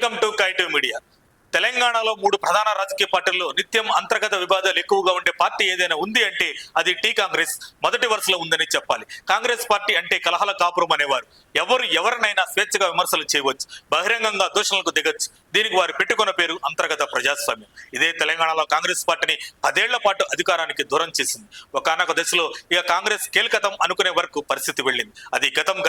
Welcome to కైటివ్ media. తెలంగాణలో 3 ప్రధాన రాజకీయ పార్టీల్లో నిత్యం అంతర్గత వివాదాలు ఎక్కువగా ఉండే పార్టీ ఏదైనా ఉంది అంటే అది టీ కాంగ్రెస్ మొదటి వరుసలో ఉందని చెప్పాలి. కాంగ్రెస్ పార్టీ అంటే కలహాల కాపురం అనేవారు. ఎవరినైనా స్వేచ్ఛగా విమర్శలు చేయవచ్చు, బహిరంగంగా దూషణలకు దిగొచ్చు. దీనికి వారు పెట్టుకున్న పేరు అంతర్గత ప్రజాస్వామ్యం. ఇదే తెలంగాణలో కాంగ్రెస్ పార్టీని 10 ఏళ్ల పాటు అధికారానికి దూరం చేసింది. ఒకానొక దశలో ఇక కాంగ్రెస్ కీలకతం అనుకునే వరకు పరిస్థితి వెళ్ళింది. అది గతం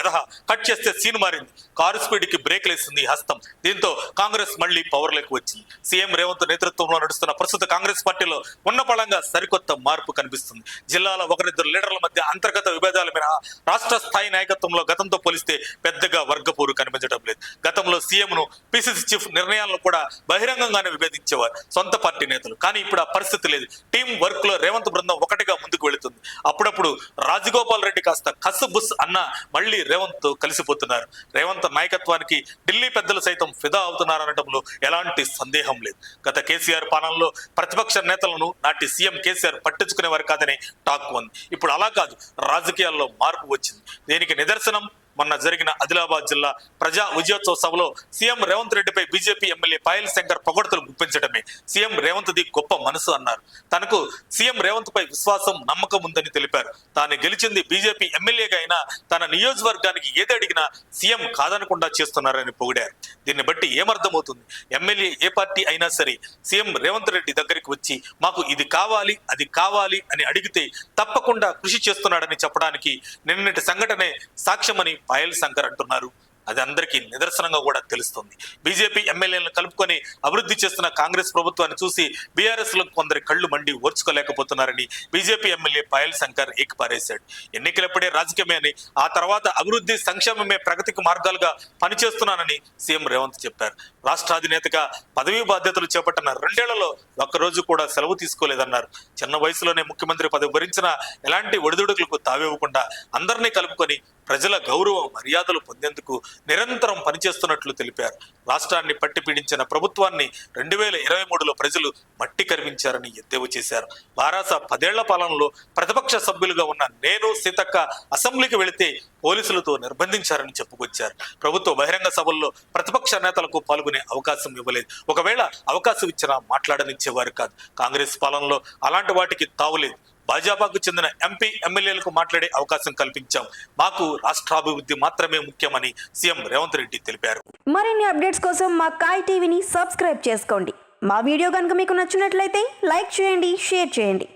కట్ చేస్తే సీన్ మారింది. కారు స్పీడ్ కి బ్రేక్ లేసింది హస్తం. దీంతో కాంగ్రెస్ మళ్లీ పవర్ లోకి వచ్చింది. సీఎం రేవంత్ నేతృత్వంలో నడుస్తున్న ప్రస్తుత కాంగ్రెస్ పార్టీలో ఉన్న పళంగా సరికొత్త మార్పు కనిపిస్తుంది. జిల్లాలో ఒకరిద్దరు లీడర్ల మధ్య అంతర్గత విభేదాల మినహా రాష్ట్ర స్థాయి నాయకత్వంలో గతంతో పోలిస్తే పెద్దగా వర్గపోరు కనిపించడం లేదు. గతంలో సీఎం ను పిసిసి చీఫ్ నిర్ణయాలను కూడా బహిరంగంగానే విభేదించేవారు సొంత పార్టీ నేతలు. కానీ ఇప్పుడు ఆ పరిస్థితి లేదు. టీం వర్క్ లో రేవంత్ బృందం ఒకటిగా ముందుకు వెళుతుంది. అప్పుడప్పుడు రాజగోపాల్ రెడ్డి కాస్త కసు బుస్ అన్న మళ్లీ రేవంత్ తో కలిసిపోతున్నారు. రేవంత్ నాయకత్వానికి ఢిల్లీ పెద్దలు సైతం ఫిదా అవుతున్నారనటంలో ఎలాంటి సందేహం లేదు. గత కేసీఆర్ పాలనలో ప్రతిపక్ష నేతలను నాటి సీఎం కేసీఆర్ పట్టించుకునేవారు కాదని టాక్ ఉంది. ఇప్పుడు అలా కాదు, రాజకీయాల్లో మార్పు వచ్చింది. దీనికి నిదర్శనం మొన్న జరిగిన ఆదిలాబాద్ జిల్లా ప్రజా విజయోత్సవ సభలో సీఎం రేవంత్ రెడ్డిపై బీజేపీ ఎమ్మెల్యే పాయల్ శంకర్ పొగడ్తలు గుప్పించడమే. సీఎం రేవంత్ ది గొప్ప మనసు అన్నారు. తనకు సీఎం రేవంత్ పై విశ్వాసం, నమ్మకం ఉందని తెలిపారు. తాను గెలిచింది బీజేపీ ఎమ్మెల్యేగా అయినా తన నియోజకవర్గానికి ఏది అడిగినా సీఎం కాదనకుండా చేస్తున్నారని పొగిడారు. దీన్ని బట్టి ఏమర్థమవుతుంది? ఎమ్మెల్యే ఏ పార్టీ అయినా సరే సీఎం రేవంత్ రెడ్డి దగ్గరికి వచ్చి మాకు ఇది కావాలి, అది కావాలి అని అడిగితే తప్పకుండా కృషి చేస్తున్నాడని చెప్పడానికి నిన్నటి సంఘటనే సాక్ష్యమని పాయల్ శంకర్ అంటున్నారు. అది అందరికీ నిదర్శనంగా కూడా తెలుస్తుంది. బీజేపీ ఎమ్మెల్యేలను కలుపుకొని అభివృద్ధి చేస్తున్న కాంగ్రెస్ ప్రభుత్వాన్ని చూసి బీఆర్ఎస్ లో కొందరి కళ్లు మండి ఓర్చుకోలేకపోతున్నారని బీజేపీ ఎమ్మెల్యే పాయల్ శంకర్ ఏకిపారేశాడు. ఎన్నికలప్పుడే రాజకీయమే అని, ఆ తర్వాత అభివృద్ధి సంక్షేమమే ప్రగతికి మార్గాలుగా పనిచేస్తున్నానని సీఎం రేవంత్ చెప్పారు. రాష్ట్ర అధినేతగా పదవీ బాధ్యతలు చేపట్టిన 2 ఏళ్లలో ఒక్కరోజు కూడా సెలవు తీసుకోలేదన్నారు. చిన్న వయసులోనే ముఖ్యమంత్రి పదవి భరించిన ఎలాంటి ఒడిదుడుకులకు తావివ్వకుండా అందరినీ కలుపుకొని ప్రజల గౌరవ మర్యాదలు పొందేందుకు నిరంతరం పనిచేస్తున్నట్లు తెలిపారు. రాష్ట్రాన్ని పట్టి పీడించిన ప్రభుత్వాన్ని 2023లో ప్రజలు మట్టి కరిపించారని ఎద్దేవా చేశారు. బారాస 10 ఏళ్ల పాలనలో ప్రతిపక్ష సభ్యులుగా ఉన్న నేను, సీతక్క అసెంబ్లీకి వెళితే పోలీసులతో నిర్బంధించారని చెప్పుకొచ్చారు. ప్రభుత్వ బహిరంగ సభల్లో ప్రతిపక్ష నేతలకు పాల్గొనే అవకాశం ఇవ్వలేదు. ఒకవేళ అవకాశం ఇచ్చినా మాట్లాడనిచ్చేవారు కాదు. కాంగ్రెస్ పాలనలో అలాంటి వాటికి తావులేదు. భాజపాకు చెందిన ఎంపీ ఎమ్మెల్యేలకు మాట్లాడే అవకాశం కల్పించాం. మాకు రాష్ట్రాభివృద్ధి మాత్రమే ముఖ్యమని సీఎం రేవంత్ రెడ్డి తెలిపారు. మరిన్ని అప్డేట్స్ కోసం మా కాయ్ టీవీని సబ్స్క్రైబ్ చేసుకోండి. మా వీడియో కనుక మీకు నచ్చినట్లయితే లైక్ చేయండి, షేర్ చేయండి.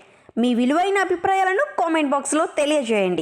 మీ విలువైన అభిప్రాయాలను కామెంట్ బాక్స్లో తెలియజేయండి.